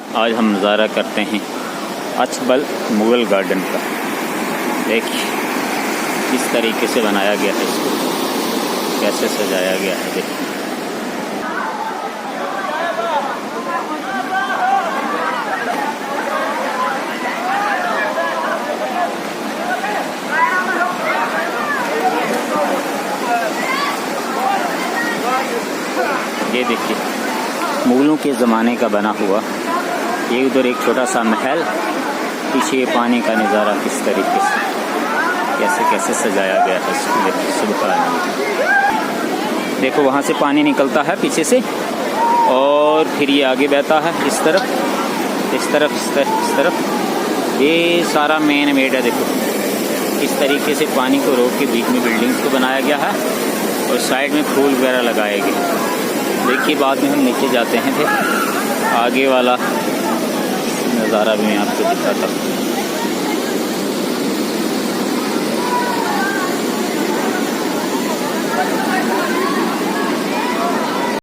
आज हम नज़ारा करते हैं अछबल मुग़ल गार्डन का। देखिए किस तरीके से बनाया गया है, इसको कैसे सजाया गया है। देखिए ये देखिए मुग़लों के ज़माने का बना हुआ, ये उधर एक छोटा सा महल, पीछे पानी का नज़ारा किस तरीके से कैसे कैसे सजाया गया है इसको। देखिए सुभान अल्लाह, देखो वहाँ से पानी निकलता है पीछे से और फिर ये आगे बहता है इस तरफ इस तरफ इस तरफ इस तरफ। ये सारा मेन मेड है। देखो इस तरीके से पानी को रोक के बीच में बिल्डिंग्स को बनाया गया है और साइड में फूल वगैरह लगाए गए। देखिए बाद में हम नीचे जाते हैं, फिर आगे वाला नज़ारा भी मैं आपको दिखाता हूँ।